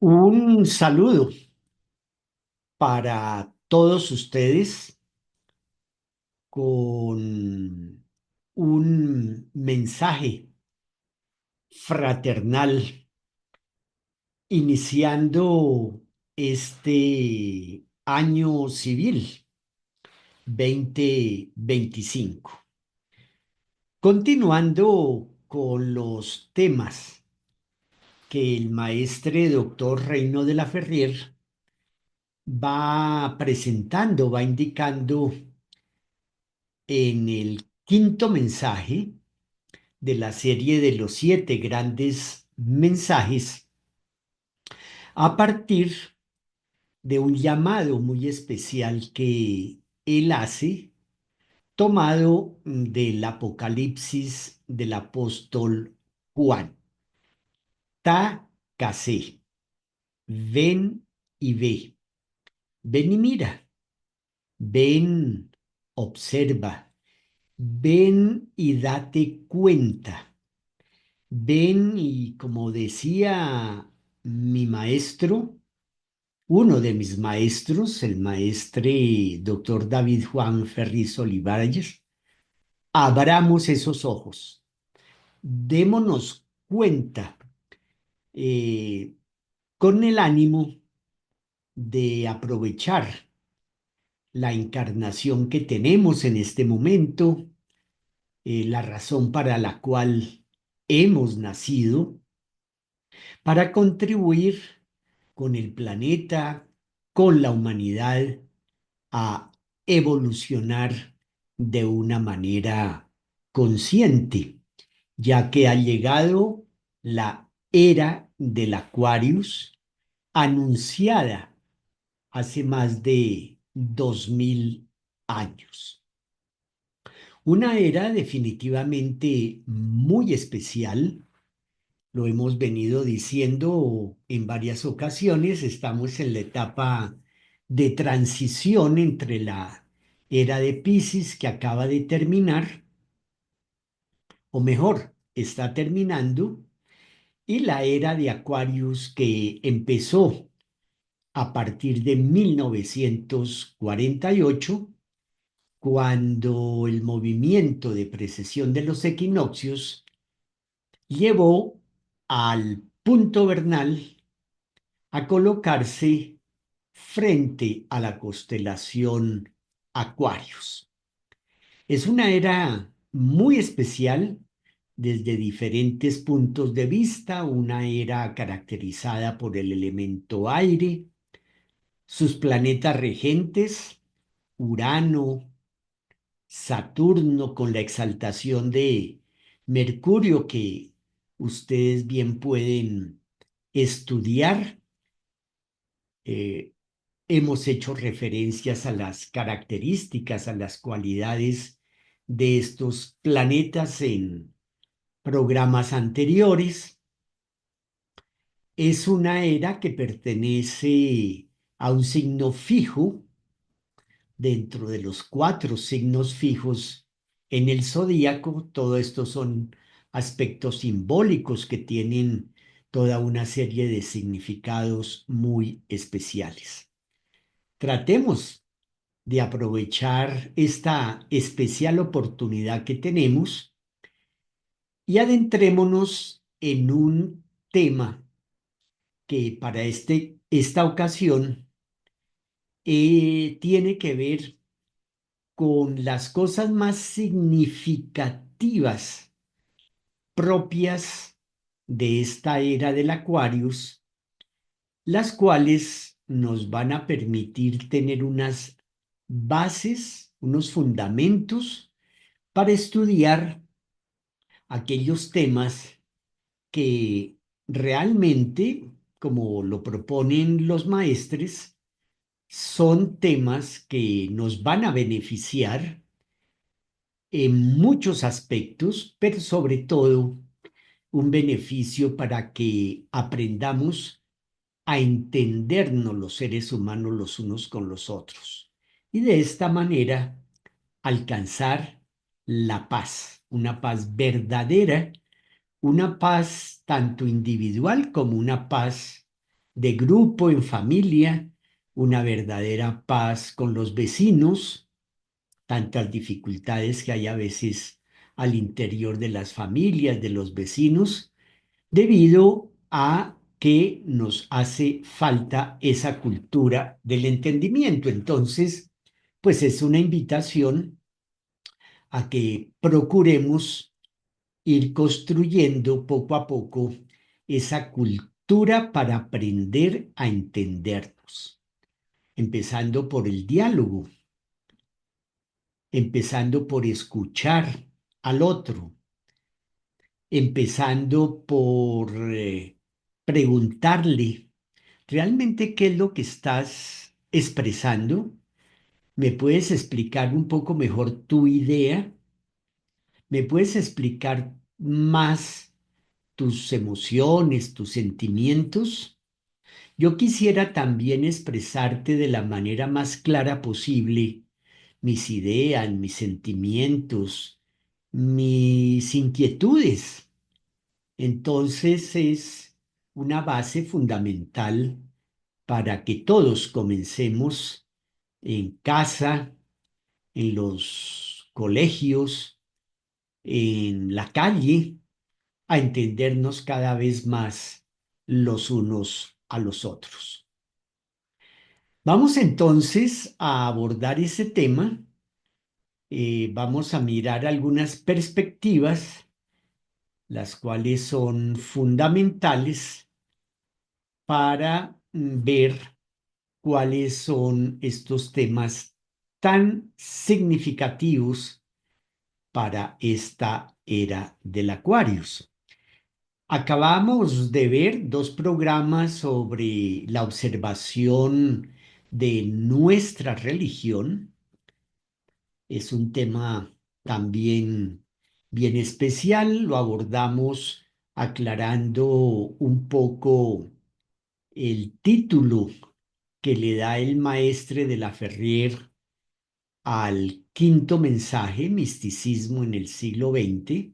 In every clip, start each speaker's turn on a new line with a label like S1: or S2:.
S1: Un saludo para todos ustedes con un mensaje fraternal iniciando este año civil 2025. Continuando con los temas que el maestre doctor Reino de la Ferrier va presentando, va indicando en el quinto mensaje de la serie de los 7 grandes mensajes, a partir de un llamado muy especial que él hace, tomado del Apocalipsis del apóstol Juan. Ta casé, ven y ve, ven y mira, ven, observa, ven y date cuenta. Ven y como decía mi maestro, uno de mis maestros, el maestre doctor David Juan Ferriz Olivares, abramos esos ojos, démonos cuenta eh, con el ánimo de aprovechar la encarnación que tenemos en este momento, la razón para la cual hemos nacido para contribuir con el planeta, con la humanidad, a evolucionar de una manera consciente, ya que ha llegado la era del Aquarius, anunciada hace más de 2000 años. Una era definitivamente muy especial. Lo hemos venido diciendo en varias ocasiones, estamos en la etapa de transición entre la era de Piscis que acaba de terminar, o mejor, está terminando, y la era de Aquarius que empezó a partir de 1948, cuando el movimiento de precesión de los equinoccios llevó al punto vernal a colocarse frente a la constelación Aquarius. Es una era muy especial desde diferentes puntos de vista, una era caracterizada por el elemento aire, sus planetas regentes, Urano, Saturno, con la exaltación de Mercurio que ustedes bien pueden estudiar. Eh, Hemos hecho referencias a las características, a las cualidades de estos planetas en programas anteriores. Es una era que pertenece a un signo fijo dentro de los 4 signos fijos en el zodíaco. Todo esto son aspectos simbólicos que tienen toda una serie de significados muy especiales. Tratemos de aprovechar esta especial oportunidad que tenemos y adentrémonos en un tema que para esta ocasión tiene que ver con las cosas más significativas propias de esta era del Aquarius, las cuales nos van a permitir tener unas bases, unos fundamentos para estudiar aquellos temas que realmente, como lo proponen los maestres, son temas que nos van a beneficiar en muchos aspectos, pero sobre todo un beneficio para que aprendamos a entendernos los seres humanos los unos con los otros. Y de esta manera alcanzar la paz, una paz verdadera, una paz tanto individual como una paz de grupo, en familia, una verdadera paz con los vecinos, tantas dificultades que hay a veces al interior de las familias, de los vecinos, debido a que nos hace falta esa cultura del entendimiento. Entonces, pues es una invitación a que procuremos ir construyendo poco a poco esa cultura para aprender a entendernos, empezando por el diálogo, empezando por escuchar al otro, empezando por preguntarle realmente qué es lo que estás expresando. ¿Me puedes explicar un poco mejor tu idea? ¿Me puedes explicar más tus emociones, tus sentimientos? Yo quisiera también expresarte de la manera más clara posible mis ideas, mis sentimientos, mis inquietudes. Entonces es una base fundamental para que todos comencemos en casa, en los colegios, en la calle, a entendernos cada vez más los unos a los otros. Vamos entonces a abordar ese tema. Vamos a mirar algunas perspectivas, las cuales son fundamentales para ver cuáles son estos temas tan significativos para esta era del Aquarius. Acabamos de ver dos programas sobre la observación de nuestra religión. Es un tema también bien especial. Lo abordamos aclarando un poco el título que le da el maestre de la Ferrier al quinto mensaje, Misticismo en el siglo XX.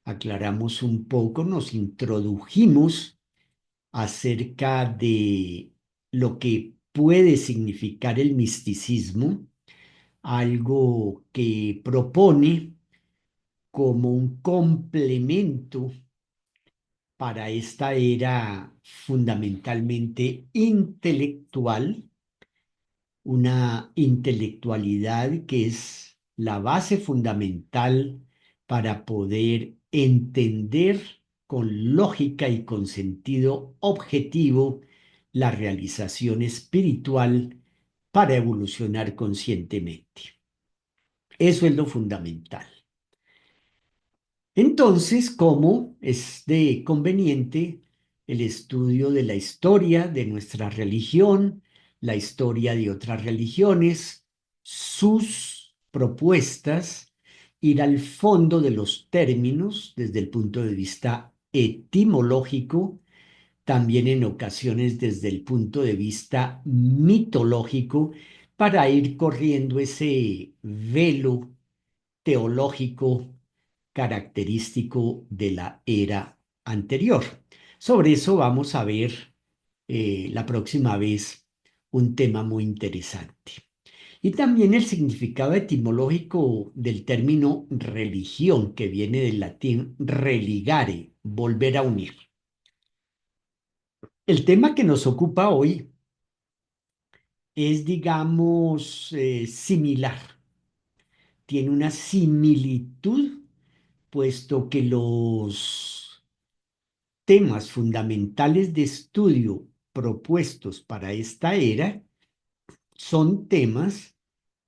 S1: Aclaramos un poco, nos introdujimos acerca de lo que puede significar el misticismo, algo que propone como un complemento para esta era fundamentalmente intelectual, una intelectualidad que es la base fundamental para poder entender con lógica y con sentido objetivo la realización espiritual para evolucionar conscientemente. Eso es lo fundamental. Entonces, ¿cómo es de conveniente el estudio de la historia de nuestra religión, la historia de otras religiones, sus propuestas, ir al fondo de los términos desde el punto de vista etimológico, también en ocasiones desde el punto de vista mitológico, para ir corriendo ese velo teológico característico de la era anterior? Sobre eso vamos a ver la próxima vez un tema muy interesante. Y también el significado etimológico del término religión, que viene del latín religare, volver a unir. El tema que nos ocupa hoy es, digamos, similar. Tiene una similitud, puesto que los temas fundamentales de estudio propuestos para esta era son temas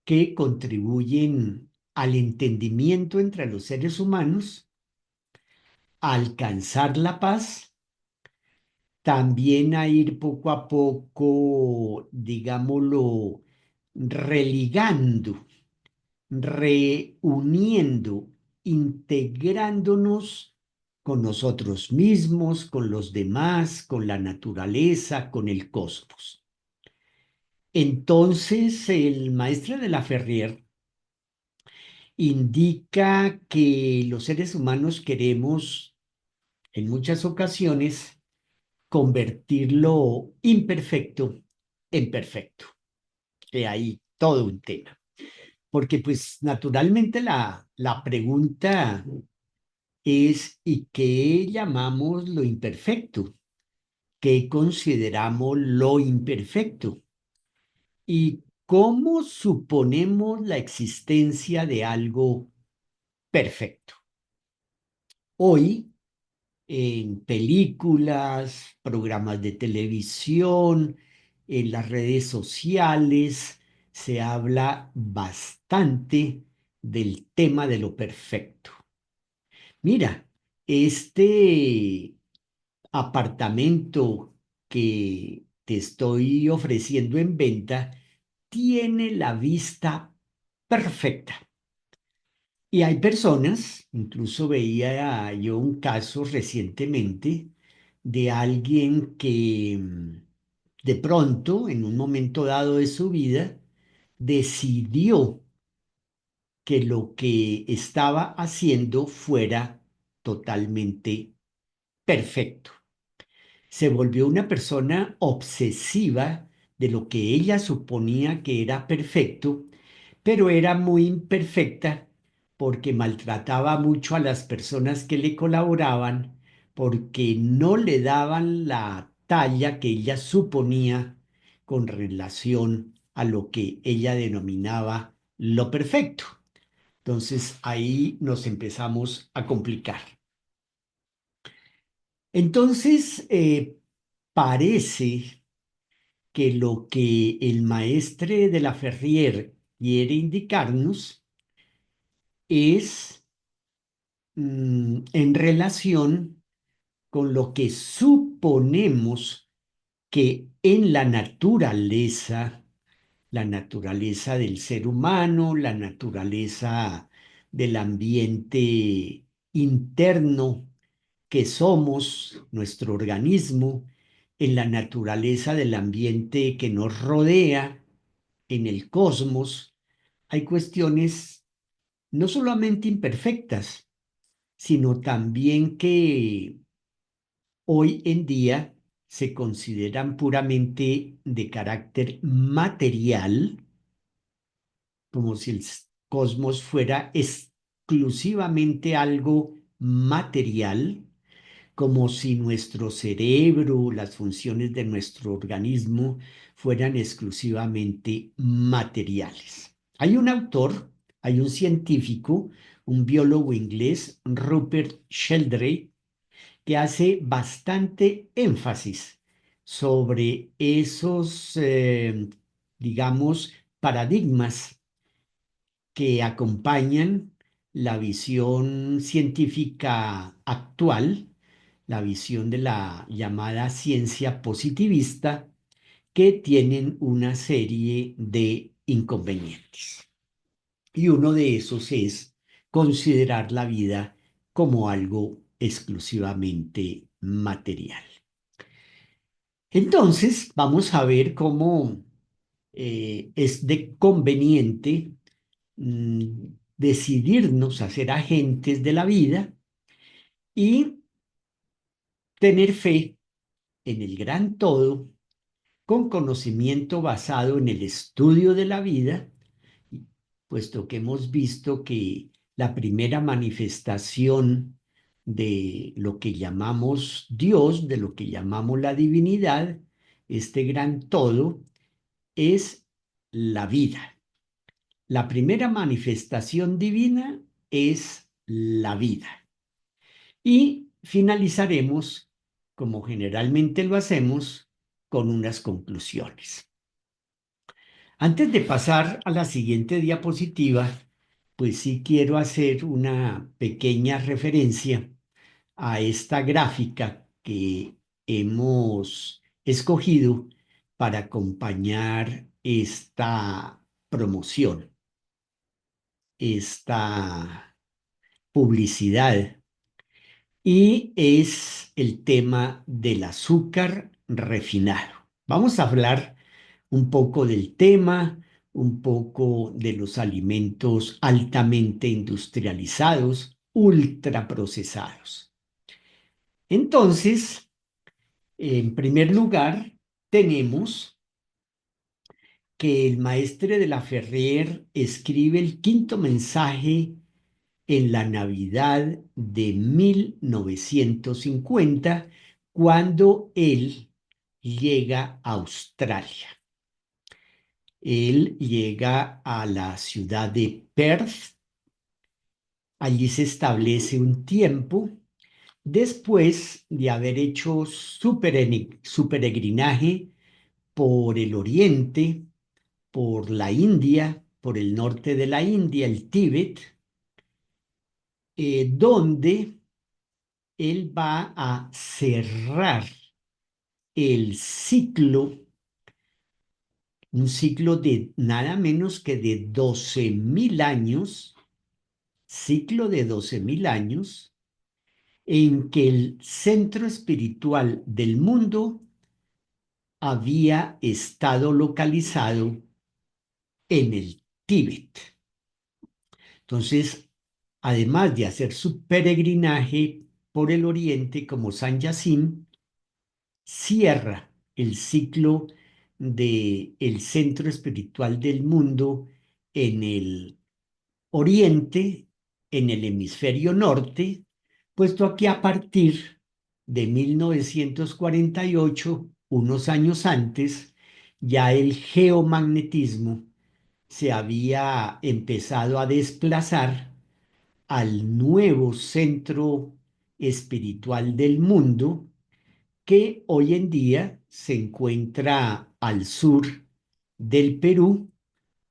S1: que contribuyen al entendimiento entre los seres humanos, a alcanzar la paz, también a ir poco a poco, digámoslo, religando, reuniendo, integrándonos con nosotros mismos, con los demás, con la naturaleza, con el cosmos. Entonces, el maestro de la Ferrier indica que los seres humanos queremos, en muchas ocasiones, convertir lo imperfecto en perfecto. De ahí todo un tema. Porque pues naturalmente la pregunta es, ¿y qué llamamos lo imperfecto? ¿Qué consideramos lo imperfecto? ¿Y cómo suponemos la existencia de algo perfecto? Hoy, en películas, programas de televisión, en las redes sociales, se habla bastante del tema de lo perfecto. Mira, este apartamento que te estoy ofreciendo en venta tiene la vista perfecta. Y hay personas, incluso veía yo un caso recientemente de alguien que de pronto, en un momento dado de su vida, decidió que lo que estaba haciendo fuera totalmente perfecto. Se volvió una persona obsesiva de lo que ella suponía que era perfecto, pero era muy imperfecta porque maltrataba mucho a las personas que le colaboraban, porque no le daban la talla que ella suponía con relación a lo que ella denominaba lo perfecto. Entonces ahí nos empezamos a complicar. Entonces, parece que lo que el maestre de la Ferrier quiere indicarnos es en relación con lo que suponemos que en la naturaleza del ser humano, la naturaleza del ambiente interno que somos, nuestro organismo, en la naturaleza del ambiente que nos rodea, en el cosmos, hay cuestiones no solamente imperfectas, sino también que hoy en día se consideran puramente de carácter material, como si el cosmos fuera exclusivamente algo material, como si nuestro cerebro, las funciones de nuestro organismo fueran exclusivamente materiales. Hay un autor, hay un científico, un biólogo inglés, Rupert Sheldrake, que hace bastante énfasis sobre esos, digamos, paradigmas que acompañan la visión científica actual, la visión de la llamada ciencia positivista, que tienen una serie de inconvenientes. Y uno de esos es considerar la vida como algo exclusivamente material. Entonces, vamos a ver cómo es de conveniente decidirnos a ser agentes de la vida y tener fe en el gran todo con conocimiento basado en el estudio de la vida, puesto que hemos visto que la primera manifestación de lo que llamamos Dios, de lo que llamamos la divinidad, este gran todo, es la vida. La primera manifestación divina es la vida. Y finalizaremos, como generalmente lo hacemos, con unas conclusiones. Antes de pasar a la siguiente diapositiva, pues sí quiero hacer una pequeña referencia a esta gráfica que hemos escogido para acompañar esta promoción, esta publicidad, y es el tema del azúcar refinado. Vamos a hablar un poco del tema, un poco de los alimentos altamente industrializados, ultraprocesados. Entonces, En primer lugar, tenemos que el maestre de la Ferrer escribe el quinto mensaje en la Navidad de 1950, cuando él llega a Australia. Él llega a la ciudad de Perth, allí se establece un tiempo, después de haber hecho su peregrinaje por el oriente, por la India, por el norte de la India, el Tíbet, donde él va a cerrar el ciclo, un ciclo de nada menos que de 12.000 años, ciclo de 12.000 años, en que el centro espiritual del mundo había estado localizado en el Tíbet. Entonces, además de hacer su peregrinaje por el oriente como San Yacine, cierra el ciclo del centro espiritual del mundo en el oriente, en el hemisferio norte, puesto que a partir de 1948, unos años antes, ya el geomagnetismo se había empezado a desplazar al nuevo centro espiritual del mundo, que hoy en día se encuentra al sur del Perú,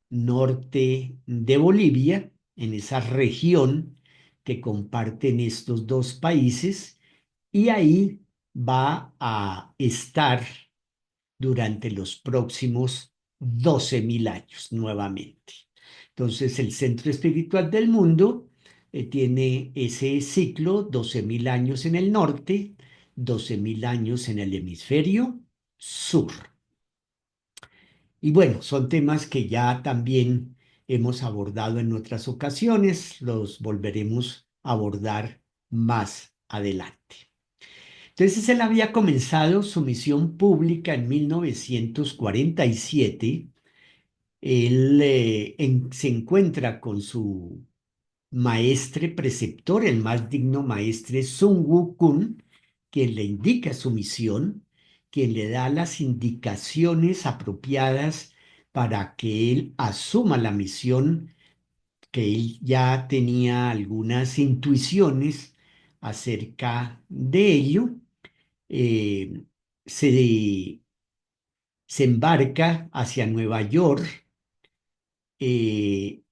S1: norte de Bolivia, en esa región que comparten estos dos países, y ahí va a estar durante los próximos 12.000 años nuevamente. Entonces, el centro espiritual del mundo tiene ese ciclo, 12.000 años en el norte, 12.000 años en el hemisferio sur. Y bueno, son temas que ya también hemos abordado en otras ocasiones, los volveremos a abordar más adelante. Entonces él había comenzado su misión pública en 1947. Él se encuentra con su maestre preceptor, el más digno maestre Sun Wukong, quien le indica su misión, quien le da las indicaciones apropiadas para que él asuma la misión, que él ya tenía algunas intuiciones acerca de ello. eh, se, se embarca hacia Nueva York, y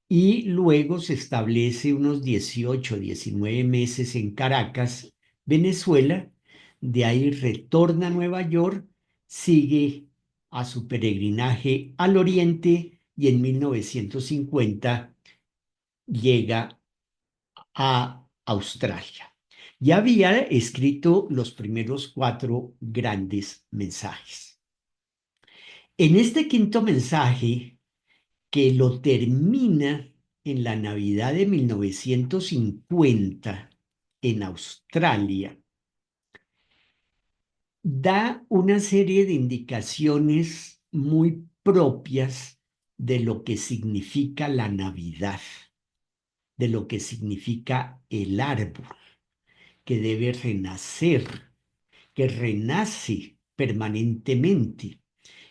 S1: luego se establece unos 18, 19 meses en Caracas, Venezuela. De ahí retorna a Nueva York, sigue a su peregrinaje al oriente y en 1950 llega a Australia. Ya había escrito los primeros 4 grandes mensajes. En este quinto mensaje, que lo termina en la Navidad de 1950 en Australia, da una serie de indicaciones muy propias de lo que significa la Navidad, de lo que significa el árbol, que debe renacer, que renace permanentemente.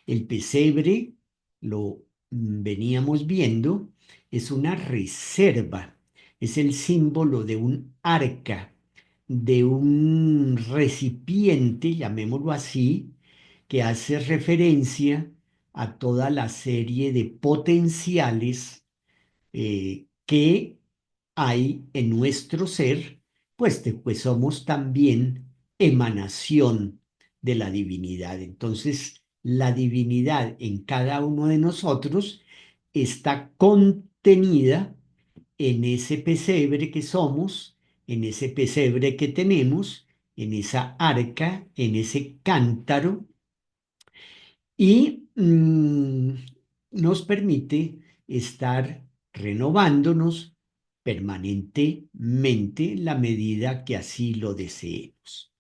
S1: El pesebre, lo veníamos viendo, es una reserva, es el símbolo de un arca, de un recipiente, llamémoslo así, que hace referencia a toda la serie de potenciales que hay en nuestro ser, pues somos también emanación de la divinidad. Entonces, la divinidad en cada uno de nosotros está contenida en ese pesebre que somos, en ese pesebre que tenemos, en esa arca, en ese cántaro, y nos permite estar renovándonos permanentemente en la medida que así lo deseemos.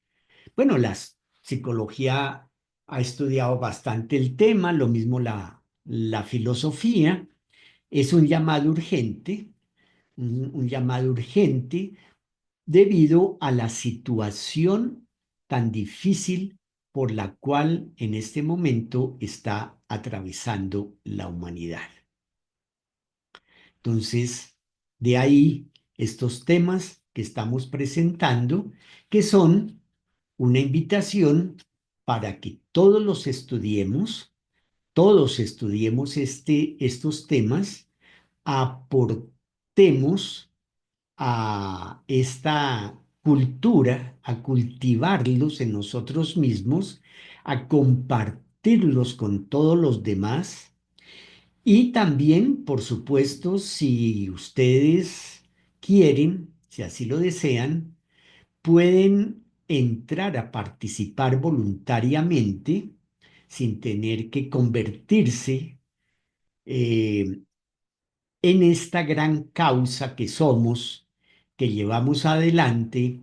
S1: Bueno, las psicología ha estudiado bastante el tema, lo mismo la filosofía. Es un llamado urgente, un llamado urgente debido a la situación tan difícil por la cual en este momento está atravesando la humanidad. Entonces, de ahí estos temas que estamos presentando, que son una invitación para que todos estudiemos estos temas, aportemos a esta cultura, a cultivarlos en nosotros mismos, a compartirlos con todos los demás y también, por supuesto, si ustedes quieren, si así lo desean, pueden entrar a participar voluntariamente sin tener que convertirse eh, en esta gran causa que somos, que llevamos adelante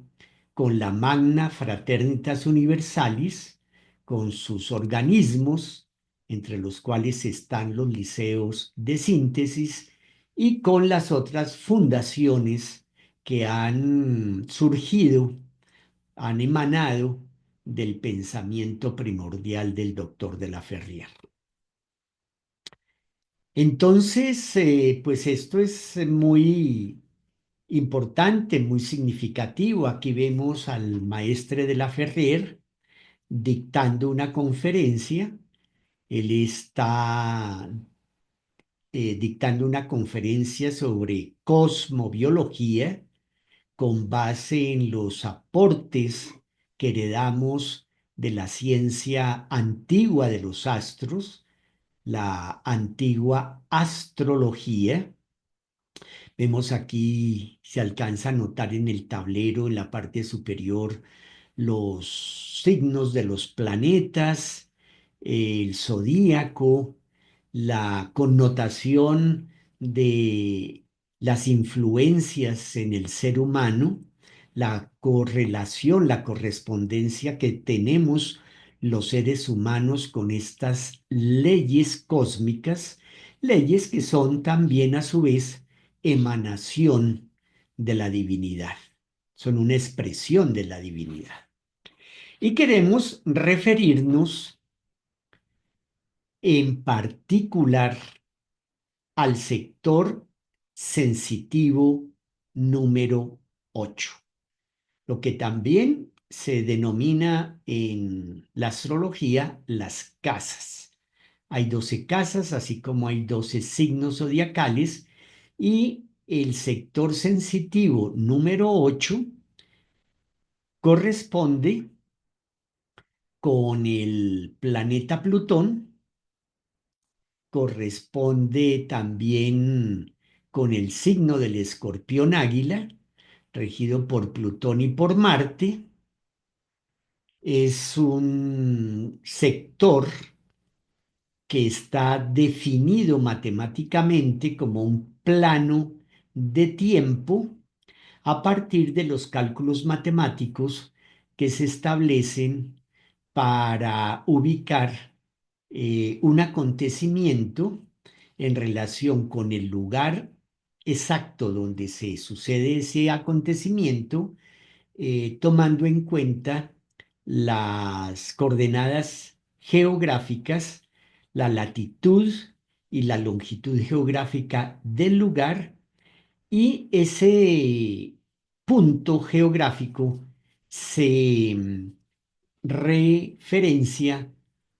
S1: con la Magna Fraternitas Universalis, con sus organismos, entre los cuales están los liceos de síntesis, y con las otras fundaciones que han surgido, han emanado del pensamiento primordial del doctor de la Ferrier. Entonces, pues esto es muy importante, muy significativo. Aquí vemos al maestre de la Ferrer dictando una conferencia. Él está dictando una conferencia sobre cosmobiología con base en los aportes que heredamos de la ciencia antigua de los astros, la antigua astrología. Vemos aquí, se alcanza a notar en el tablero, en la parte superior, los signos de los planetas, el zodíaco, la connotación de las influencias en el ser humano, la correlación, la correspondencia que tenemos los seres humanos con estas leyes cósmicas, leyes que son también a su vez emanación de la divinidad, son una expresión de la divinidad. Y queremos referirnos en particular al sector sensitivo número 8, lo que también se denomina en la astrología las casas. Hay 12 casas, así como hay 12 signos zodiacales, y el sector sensitivo número 8 corresponde con el planeta Plutón, corresponde también con el signo del Escorpión Águila, regido por Plutón y por Marte. Es un sector que está definido matemáticamente como un plano de tiempo a partir de los cálculos matemáticos que se establecen para ubicar un acontecimiento en relación con el lugar exacto donde se sucede ese acontecimiento, tomando en cuenta las coordenadas geográficas, la latitud y la longitud geográfica del lugar, y ese punto geográfico se referencia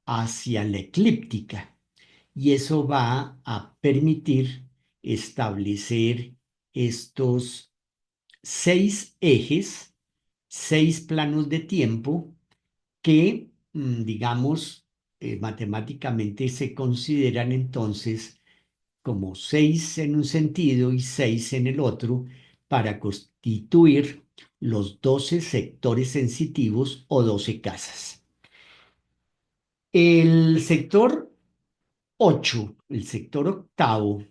S1: hacia la eclíptica, y eso va a permitir establecer estos 6 ejes, 6 planos de tiempo que, digamos, matemáticamente se consideran entonces como 6 en un sentido y 6 en el otro para constituir los 12 sectores sensitivos o 12 casas. El sector 8, el sector octavo,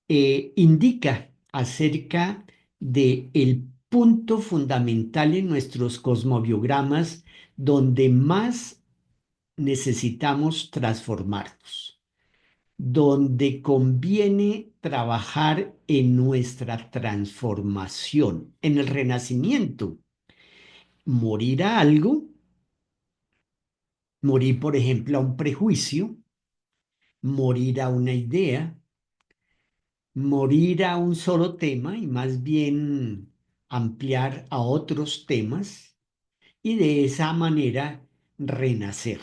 S1: indica acerca de el punto fundamental en nuestros cosmobiogramas donde más necesitamos transformarnos, donde conviene trabajar en nuestra transformación, en el renacimiento, morir a algo, morir, por ejemplo, a un prejuicio, morir a una idea, morir a un solo tema y más bien ampliar a otros temas y de esa manera renacer,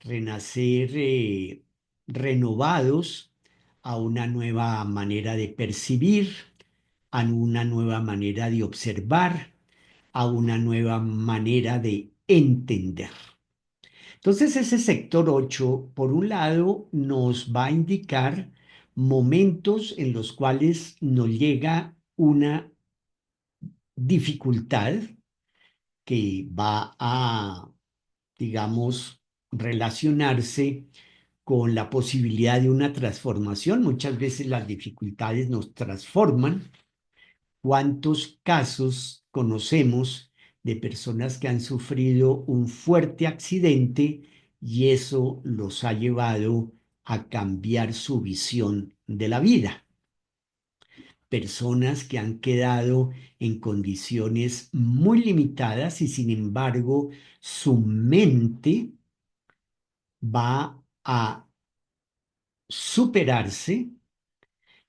S1: renacer renovados a una nueva manera de percibir, a una nueva manera de observar, a una nueva manera de entender. Entonces, ese sector 8, por un lado, nos va a indicar momentos en los cuales nos llega una dificultad que va a, digamos, relacionarse con la posibilidad de una transformación. Muchas veces las dificultades nos transforman. ¿Cuántos casos conocemos de personas que han sufrido un fuerte accidente y eso los ha llevado a cambiar su visión de la vida? Personas que han quedado en condiciones muy limitadas y sin embargo su mente va a superarse,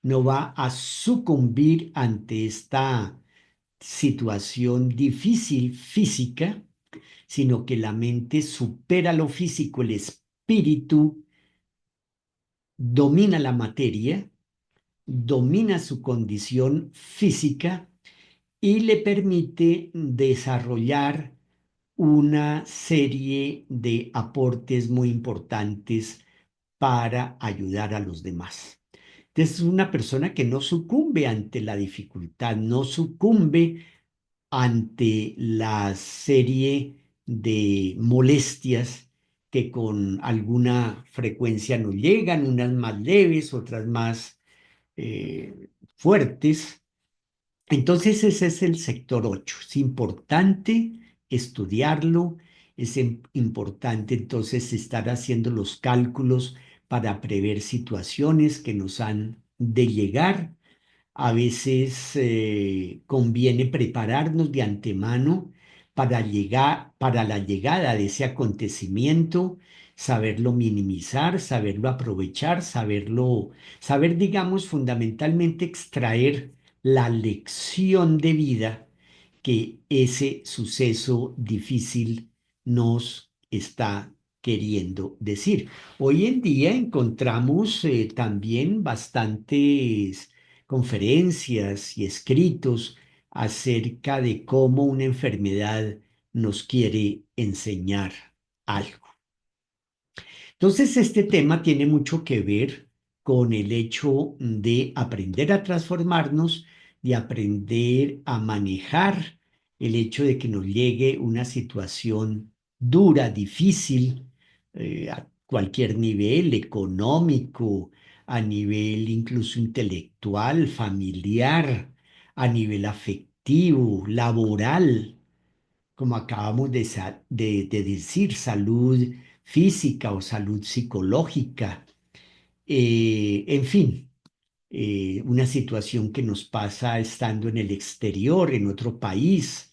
S1: no va a sucumbir ante esta situación difícil física, sino que la mente supera lo físico, el espíritu domina la materia, domina su condición física y le permite desarrollar una serie de aportes muy importantes para ayudar a los demás. Entonces, es una persona que no sucumbe ante la dificultad, no sucumbe ante la serie de molestias que con alguna frecuencia nos llegan, unas más leves, otras más fuertes. Entonces ese es el sector 8. Es importante estudiarlo, es importante entonces estar haciendo los cálculos para prever situaciones que nos han de llegar. A veces conviene prepararnos de antemano para la llegada de ese acontecimiento, saberlo minimizar, saberlo aprovechar, saber, digamos, fundamentalmente extraer la lección de vida que ese suceso difícil nos está queriendo decir. Hoy en día encontramos también bastantes conferencias y escritos acerca de cómo una enfermedad nos quiere enseñar algo. Entonces, este tema tiene mucho que ver con el hecho de aprender a transformarnos, de aprender a manejar el hecho de que nos llegue una situación dura, difícil, a cualquier nivel económico, a nivel incluso intelectual, familiar, a nivel afectivo, laboral, como acabamos de decir, salud física o salud psicológica, en fin, una situación que nos pasa estando en el exterior, en otro país,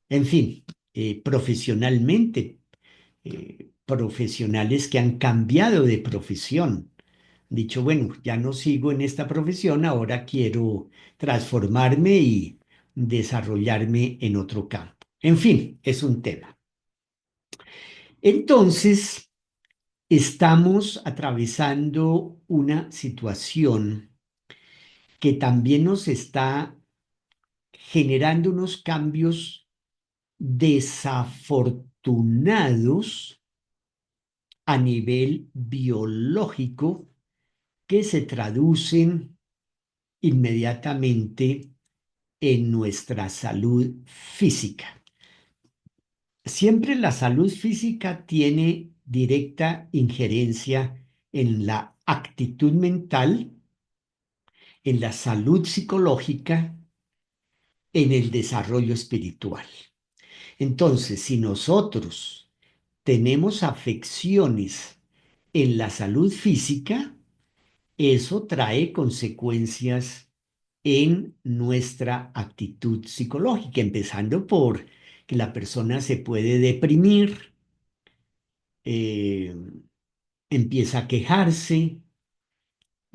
S1: en fin, profesionalmente, profesionales que han cambiado de profesión, dicho, bueno, ya no sigo en esta profesión, ahora quiero transformarme y desarrollarme en otro campo. En fin, es un tema. Entonces, estamos atravesando una situación que también nos está generando unos cambios desafortunados a nivel biológico que se traducen inmediatamente en nuestra salud física. Siempre la salud física tiene directa injerencia en la actitud mental, en la salud psicológica en el desarrollo espiritual. Entonces, si nosotros tenemos afecciones en la salud física, eso trae consecuencias en nuestra actitud psicológica, empezando por que la persona se puede deprimir, eh, empieza a quejarse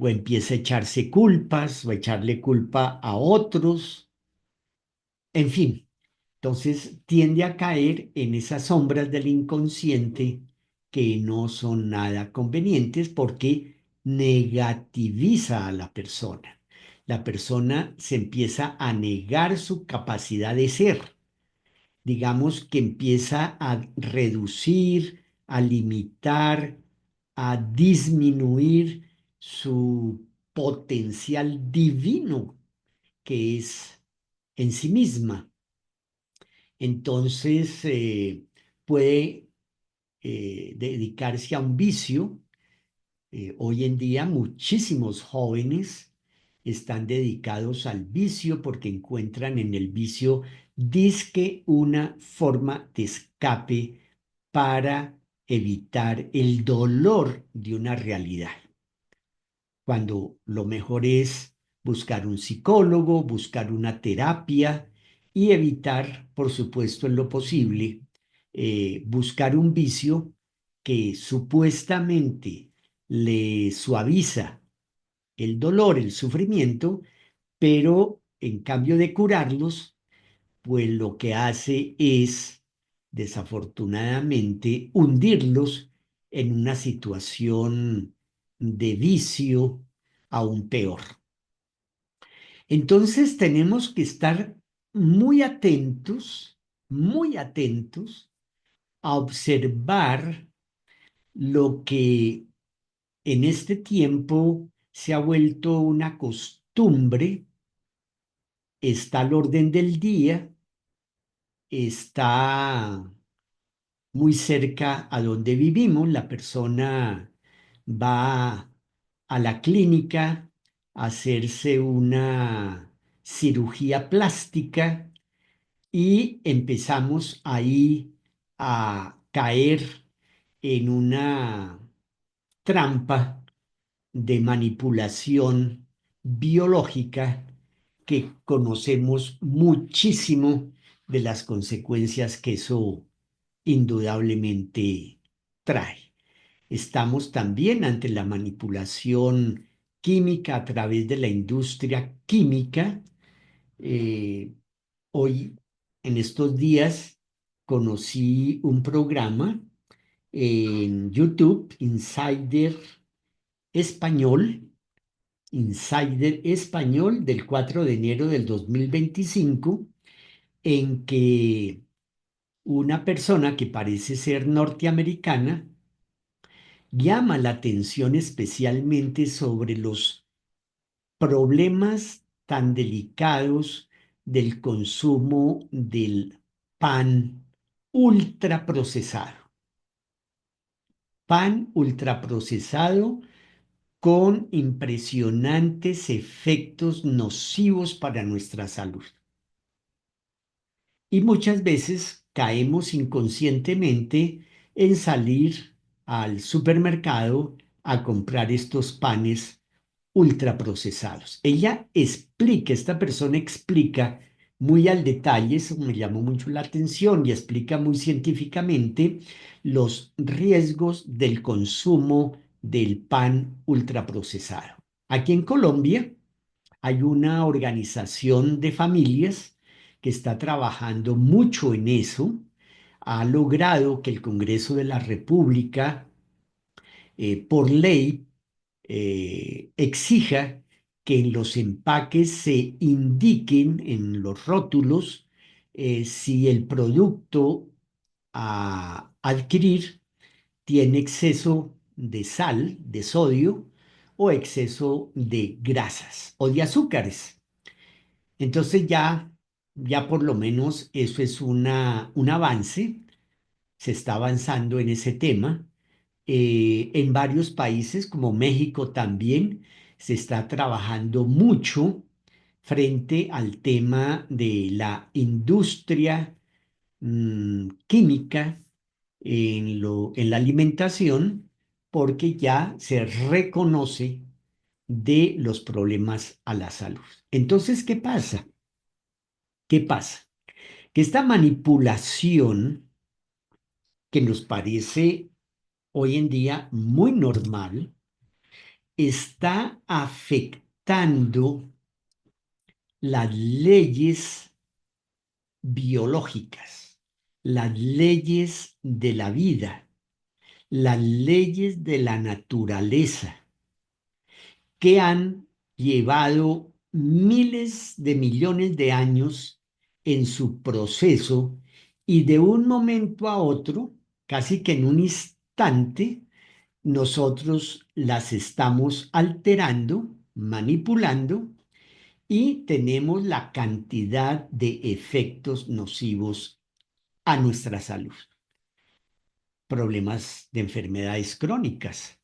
S1: o empieza a echarse culpas o a echarle culpa a otros, en fin. Entonces tiende a caer en esas sombras del inconsciente que no son nada convenientes porque negativiza a la persona. La persona se empieza a negar su capacidad de ser. Digamos que empieza a reducir, a limitar, a disminuir su potencial divino que es en sí misma. Entonces puede dedicarse a un vicio. Hoy en día muchísimos jóvenes están dedicados al vicio porque encuentran en el vicio dizque una forma de escape para evitar el dolor de una realidad, cuando lo mejor es buscar un psicólogo, buscar una terapia y evitar, por supuesto, en lo posible, buscar un vicio que supuestamente le suaviza el dolor, el sufrimiento, pero en cambio de curarlos, pues lo que hace es, desafortunadamente, hundirlos en una situación de vicio aún peor. Entonces tenemos que estar muy atentos a observar lo que en este tiempo se ha vuelto una costumbre, está al orden del día, está muy cerca a donde vivimos. La persona va a la clínica a hacerse una cirugía plástica y empezamos ahí a caer en una trampa de manipulación biológica que conocemos muchísimo de las consecuencias que eso indudablemente trae. Estamos también ante la manipulación química a través de la industria química. Eh, Hoy, en estos días, conocí un programa en YouTube, Español, Insider Español, del 4 de enero del 2025, en que una persona que parece ser norteamericana llama la atención especialmente sobre los problemas tan delicados del consumo del pan ultraprocesado. Pan ultraprocesado con impresionantes efectos nocivos para nuestra salud. Y muchas veces caemos inconscientemente en salir al supermercado a comprar estos panes ultraprocesados. Esta persona explica muy al detalle, eso me llamó mucho la atención, y explica muy científicamente los riesgos del consumo del pan ultraprocesado. Aquí en Colombia hay una organización de familias que está trabajando mucho en eso. Ha logrado que el Congreso de la República, por ley, exija que en los empaques se indiquen en los rótulos si el producto a adquirir tiene exceso de sal, de sodio, o exceso de grasas o de azúcares. Entonces ya por lo menos eso es un avance, se está avanzando en ese tema. En varios países, como México también, se está trabajando mucho frente al tema de la industria química en la alimentación, porque ya se reconoce de los problemas a la salud. Entonces, ¿qué pasa? ¿Qué pasa? Que esta manipulación que nos parece hoy en día muy normal, está afectando las leyes biológicas, las leyes de la vida, las leyes de la naturaleza, que han llevado miles de millones de años en su proceso y de un momento a otro, casi que en un instante, nosotros las estamos alterando, manipulando y tenemos la cantidad de efectos nocivos a nuestra salud. Problemas de enfermedades crónicas,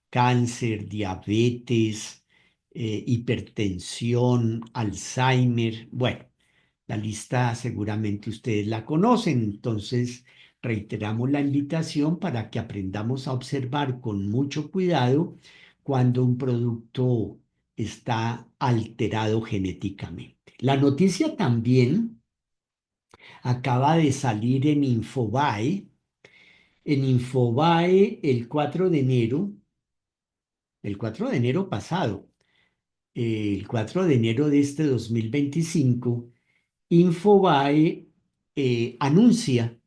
S1: cáncer, diabetes, hipertensión, Alzheimer. Bueno, la lista seguramente ustedes la conocen, entonces reiteramos la invitación para que aprendamos a observar con mucho cuidado cuando un producto está alterado genéticamente. La noticia también acaba de salir en Infobae el 4 de enero pasado, el 4 de enero de este 2025. Infobae anuncia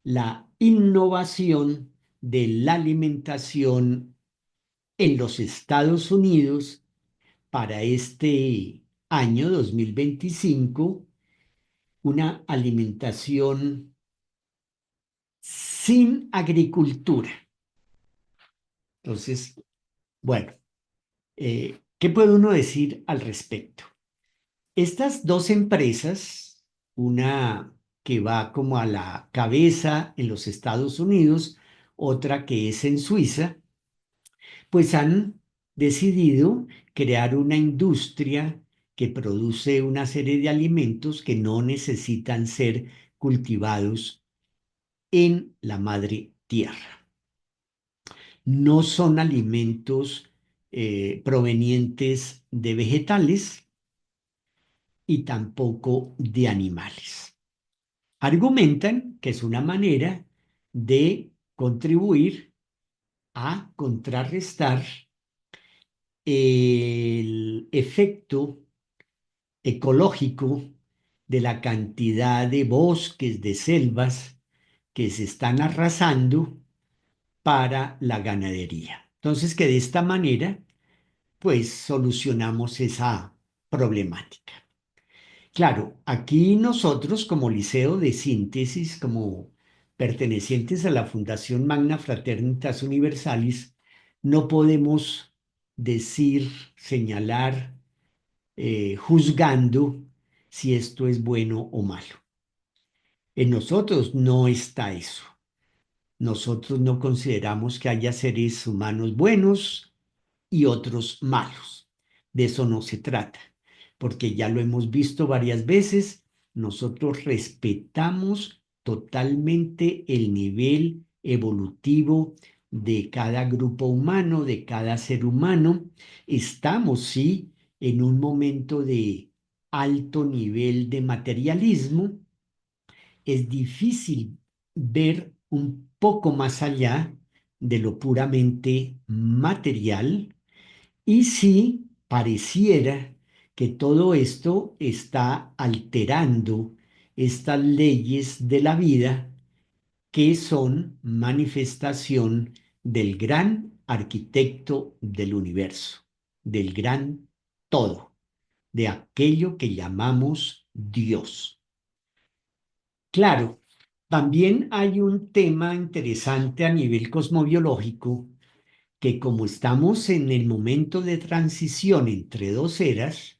S1: la innovación de la alimentación en los Estados Unidos para este año 2025, una alimentación sin agricultura. Entonces, bueno, ¿qué puede uno decir al respecto? Estas dos empresas, una que va como a la cabeza en los Estados Unidos, otra que es en Suiza, pues han decidido crear una industria que produce una serie de alimentos que no necesitan ser cultivados en la madre tierra. No son alimentos provenientes de vegetales y tampoco de animales. Argumentan que es una manera de contribuir a contrarrestar el efecto ecológico de la cantidad de bosques, de selvas que se están arrasando para la ganadería. Entonces, que de esta manera, pues solucionamos esa problemática. Claro, aquí nosotros como Liceo de Síntesis, como pertenecientes a la Fundación Magna Fraternitas Universalis, no podemos decir, señalar, juzgando si esto es bueno o malo. En nosotros no está eso. Nosotros no consideramos que haya seres humanos buenos y otros malos. De eso no se trata, porque ya lo hemos visto varias veces. Nosotros respetamos totalmente el nivel evolutivo de cada grupo humano, de cada ser humano. Estamos, sí, en un momento de alto nivel de materialismo. Es difícil ver un poco más allá de lo puramente material y sí pareciera que todo esto está alterando estas leyes de la vida que son manifestación del gran arquitecto del universo, del gran todo, de aquello que llamamos Dios. Claro, también hay un tema interesante a nivel cosmobiológico que como estamos en el momento de transición entre dos eras,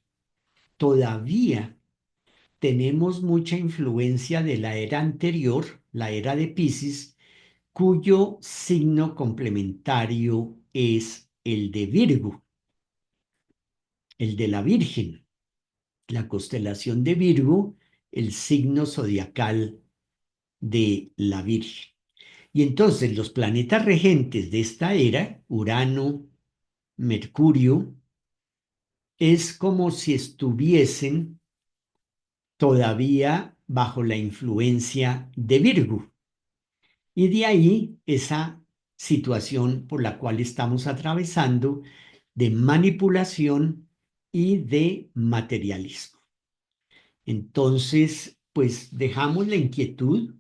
S1: todavía tenemos mucha influencia de la era anterior, la era de Piscis, cuyo signo complementario es el de Virgo, el de la Virgen. la constelación de Virgo, el signo zodiacal de la Virgen. Y entonces los planetas regentes de esta era, Urano, Mercurio, es como si estuviesen todavía bajo la influencia de Virgo. Y de ahí esa situación por la cual estamos atravesando de manipulación y de materialismo. Entonces, pues dejamos la inquietud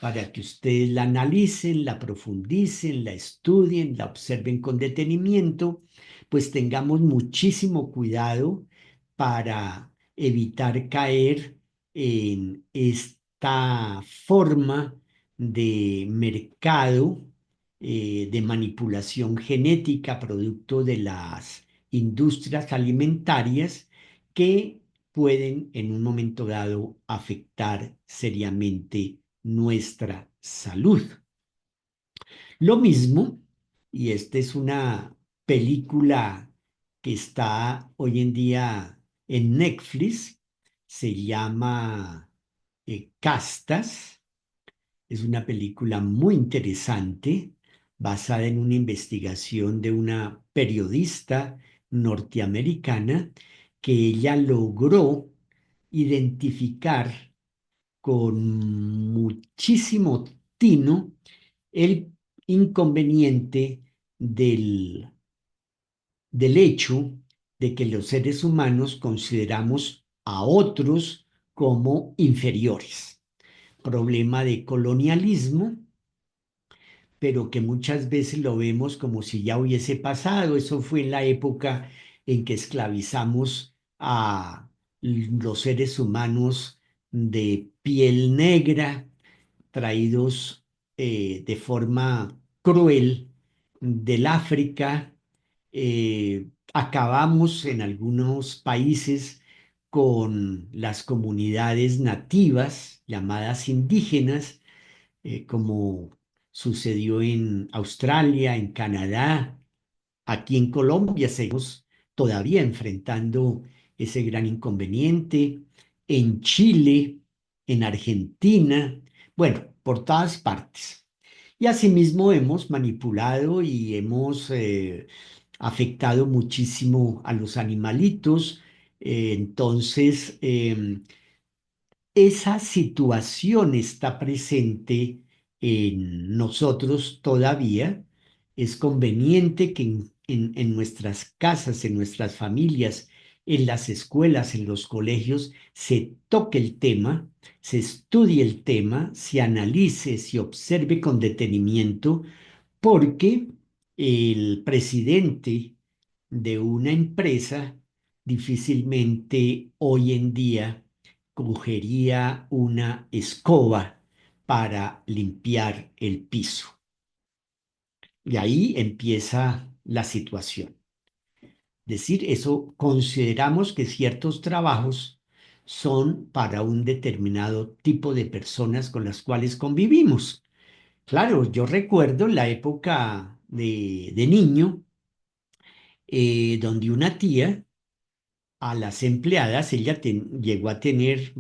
S1: para que ustedes la analicen, la profundicen, la estudien, la observen con detenimiento, pues tengamos muchísimo cuidado para evitar caer en esta forma de mercado, de manipulación genética producto de las industrias alimentarias que pueden en un momento dado afectar seriamente nuestra salud. Lo mismo, y esta es una película que está hoy en día en Netflix, se llama Castas, es una película muy interesante basada en una investigación de una periodista norteamericana que ella logró identificar con muchísimo tino el inconveniente del hecho de que los seres humanos consideramos a otros como inferiores. Problema de colonialismo, pero que muchas veces lo vemos como si ya hubiese pasado. Eso fue en la época en que esclavizamos a los seres humanos de piel negra, traídos de forma cruel del África. Acabamos en algunos países con las comunidades nativas, llamadas indígenas, como sucedió en Australia, en Canadá, aquí en Colombia seguimos todavía enfrentando ese gran inconveniente, en Chile, en Argentina, bueno, por todas partes. Y asimismo hemos manipulado y hemos afectado muchísimo a los animalitos. Entonces, esa situación está presente en nosotros todavía. Es conveniente que en nuestras casas, en nuestras familias, en las escuelas, en los colegios, se toque el tema, se estudie el tema, se analice, se observe con detenimiento, porque el presidente de una empresa difícilmente hoy en día cogería una escoba para limpiar el piso. Y ahí empieza la situación. Es decir, eso consideramos que ciertos trabajos son para un determinado tipo de personas con las cuales convivimos. Claro, yo recuerdo la época de niño, donde una tía a las empleadas, ella llegó a tener,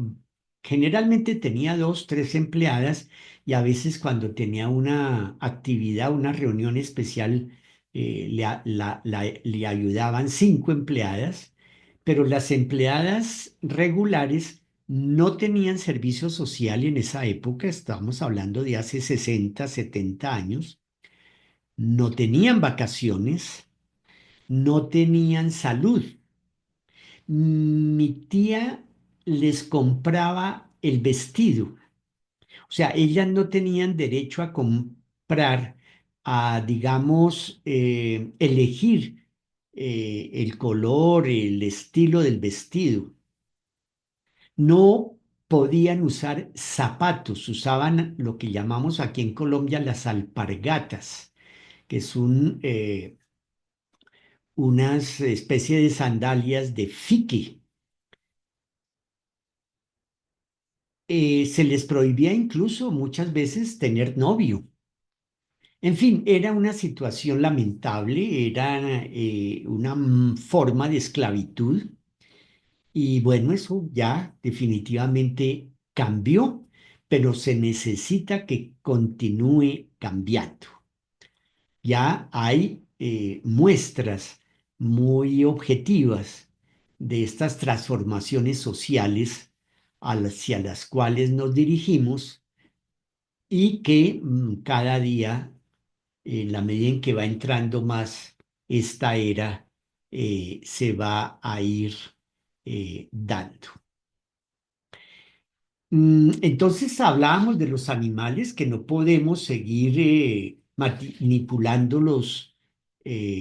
S1: generalmente tenía dos, tres empleadas, y a veces cuando tenía una actividad, una reunión especial, le ayudaban cinco empleadas, pero las empleadas regulares no tenían servicio social en esa época, estamos hablando de hace 60, 70 años, no tenían vacaciones, no tenían salud. Mi tía les compraba el vestido. O sea, ellas no tenían derecho a comprar, a, digamos, elegir el color, el estilo del vestido. No podían usar zapatos, usaban lo que llamamos aquí en Colombia las alpargatas, que son unas especie de sandalias de fique. Se les prohibía incluso muchas veces tener novio. En fin, era una situación lamentable, era una forma de esclavitud Y bueno, eso ya definitivamente cambió, pero se necesita que continúe cambiando. Ya hay muestras muy objetivas de estas transformaciones sociales hacia las cuales nos dirigimos y que cada día, en la medida en que va entrando más esta era, se va a ir dando. Entonces hablábamos de los animales que no podemos seguir manipulándolos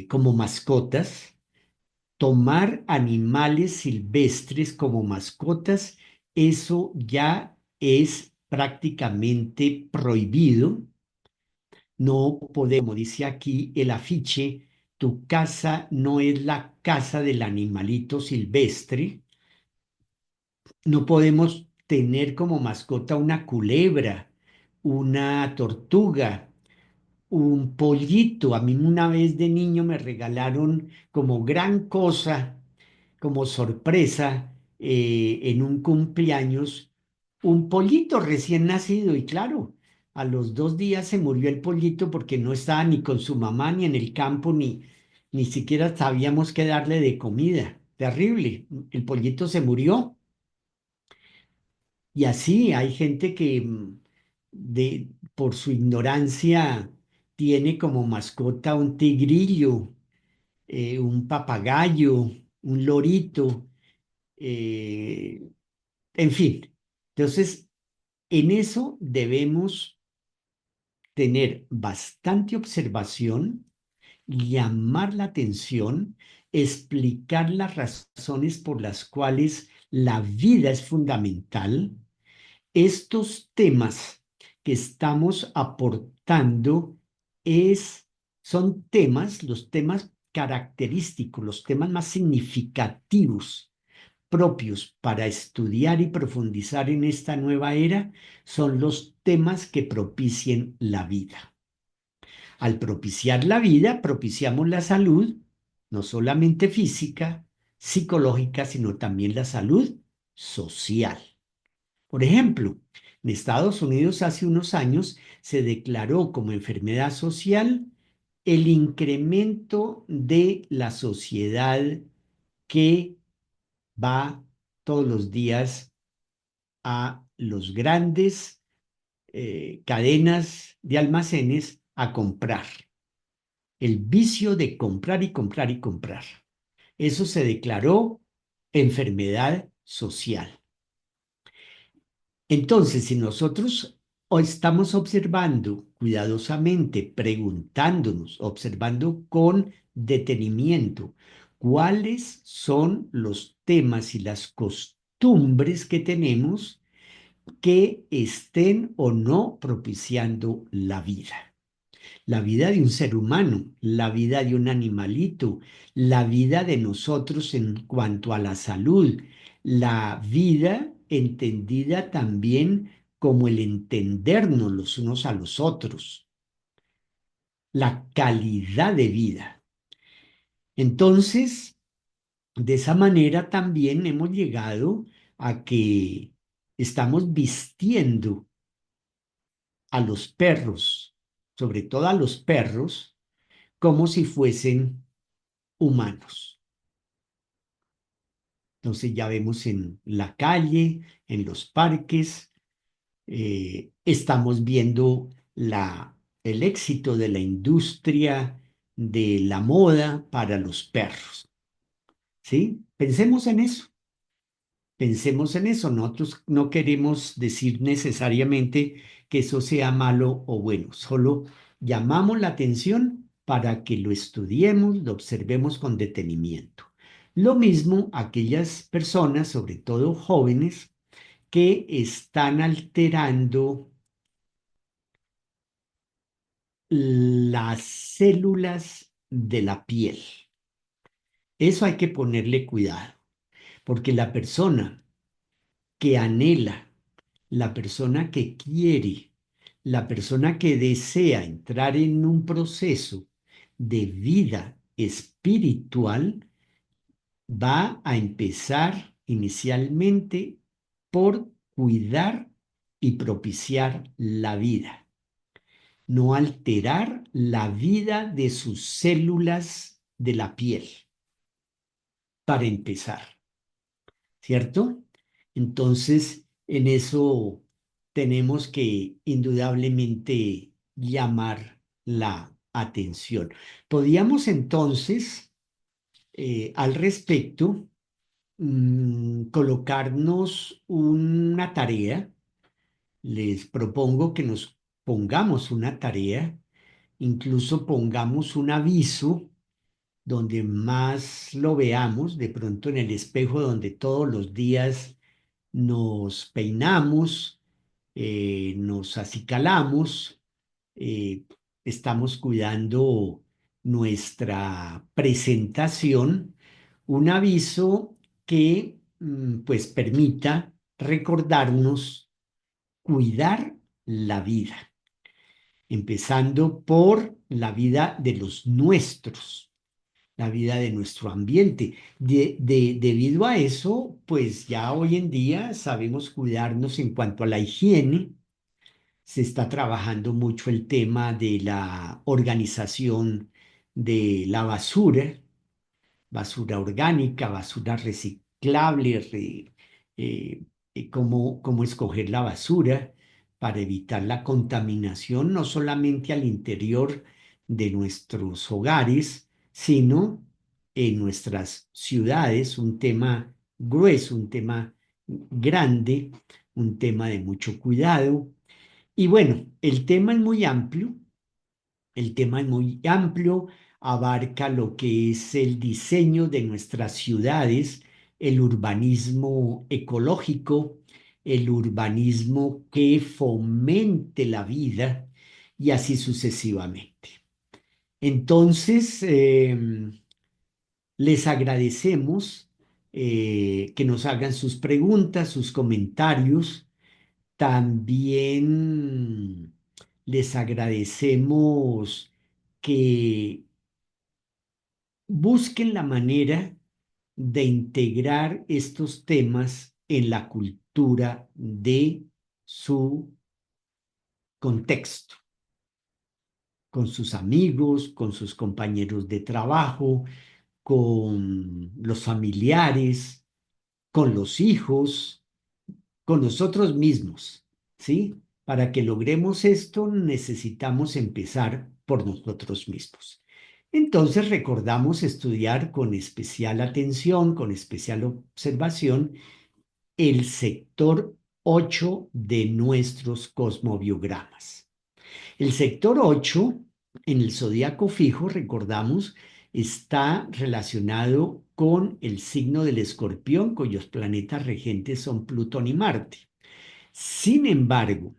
S1: como mascotas. Tomar animales silvestres como mascotas, eso ya es prácticamente prohibido. No podemos, como dice aquí el afiche, tu casa no es la casa del animalito silvestre. No podemos tener como mascota una culebra, una tortuga, un pollito. A mí una vez de niño me regalaron como gran cosa, como sorpresa, en un cumpleaños, un pollito recién nacido. Y claro, a los 2 días se murió el pollito porque no estaba ni con su mamá, ni en el campo, ni siquiera sabíamos qué darle de comida. Terrible. El pollito se murió. Y así hay gente que por su ignorancia tiene como mascota un tigrillo, un papagayo, un lorito, eh, en fin. Entonces, en eso debemos tener bastante observación, llamar la atención, explicar las razones por las cuales la vida es fundamental. Estos temas que estamos aportando son temas, los temas característicos, los temas más significativos propios para estudiar y profundizar en esta nueva era, son los temas que propicien la vida. Al propiciar la vida, propiciamos la salud, no solamente física, psicológica, sino también la salud social. Por ejemplo, en Estados Unidos hace unos años se declaró como enfermedad social el incremento de la sociedad que va todos los días a los grandes cadenas de almacenes a comprar. El vicio de comprar y comprar y comprar. Eso se declaró enfermedad social. Entonces, si nosotros estamos observando cuidadosamente, preguntándonos, observando con detenimiento cuáles son los temas y las costumbres que tenemos que estén o no propiciando la vida de un ser humano, la vida de un animalito, la vida de nosotros en cuanto a la salud, la vida entendida también como el entendernos los unos a los otros, la calidad de vida. Entonces, de esa manera también hemos llegado a que estamos vistiendo a los perros, sobre todo a los perros, como si fuesen humanos. Entonces ya vemos en la calle, en los parques, estamos viendo el éxito de la industria de la moda para los perros, ¿sí? Pensemos en eso. Nosotros no queremos decir necesariamente que eso sea malo o bueno, solo llamamos la atención para que lo estudiemos, lo observemos con detenimiento. Lo mismo aquellas personas, sobre todo jóvenes, que están alterando las células de la piel. Eso hay que ponerle cuidado, porque la persona que anhela, la persona que quiere, la persona que desea entrar en un proceso de vida espiritual, va a empezar inicialmente por cuidar y propiciar la vida, no alterar la vida de sus células de la piel, para empezar, ¿cierto? Entonces, en eso tenemos que indudablemente llamar la atención. Podríamos entonces, al respecto, colocarnos una tarea. Les propongo que nos pongamos una tarea, incluso pongamos un aviso donde más lo veamos, de pronto en el espejo donde todos los días nos peinamos, nos acicalamos, eh, estamos cuidando nuestra presentación, un aviso que pues permita recordarnos cuidar la vida, empezando por la vida de los nuestros, la vida de nuestro ambiente. Debido a eso, pues ya hoy en día sabemos cuidarnos en cuanto a la higiene. Se está trabajando mucho el tema de la organización de la basura, basura orgánica, basura reciclable, cómo escoger la basura para evitar la contaminación, no solamente al interior de nuestros hogares, sino en nuestras ciudades, un tema grueso, un tema grande, un tema de mucho cuidado. Y bueno, el tema es muy amplio. El tema es muy amplio, abarca lo que es el diseño de nuestras ciudades, el urbanismo ecológico, el urbanismo que fomente la vida y así sucesivamente. Entonces, les agradecemos que nos hagan sus preguntas, sus comentarios. También les agradecemos que busquen la manera de integrar estos temas en la cultura de su contexto, con sus amigos, con sus compañeros de trabajo, con los familiares, con los hijos, con nosotros mismos, ¿sí? Para que logremos esto necesitamos empezar por nosotros mismos. Entonces recordamos estudiar con especial atención, con especial observación, el sector 8 de nuestros cosmobiogramas. El sector 8 en el zodíaco fijo, recordamos, está relacionado con el signo del Escorpión, cuyos planetas regentes son Plutón y Marte. Sin embargo,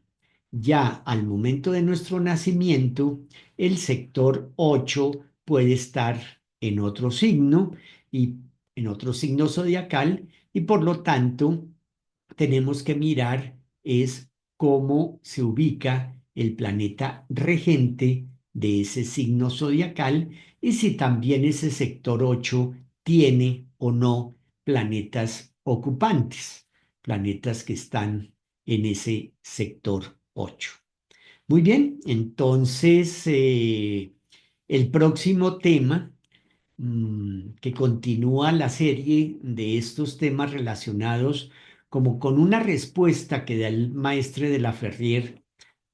S1: ya al momento de nuestro nacimiento, el sector 8 puede estar en otro signo y en otro signo zodiacal y por lo tanto tenemos que mirar es cómo se ubica el planeta regente de ese signo zodiacal y si también ese sector 8 tiene o no planetas ocupantes, planetas que están en ese sector 8. Muy bien, entonces el próximo tema que continúa la serie de estos temas relacionados como con una respuesta que da el maestre de la Ferrier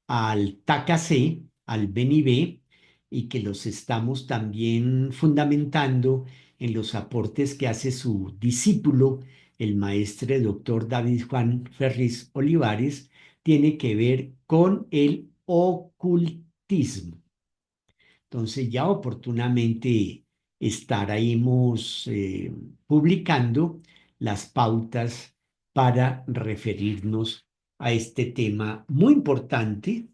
S1: al TACA-C, al BNIB, y que los estamos también fundamentando en los aportes que hace su discípulo, el maestre doctor David Juan Ferriz Olivares, tiene que ver con el ocultismo. Entonces ya oportunamente estaremos publicando las pautas para referirnos a este tema muy importante,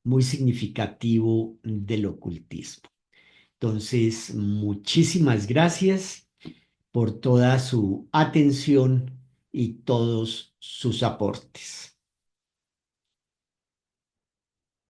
S1: muy significativo del ocultismo. Entonces, muchísimas gracias por toda su atención y todos sus aportes.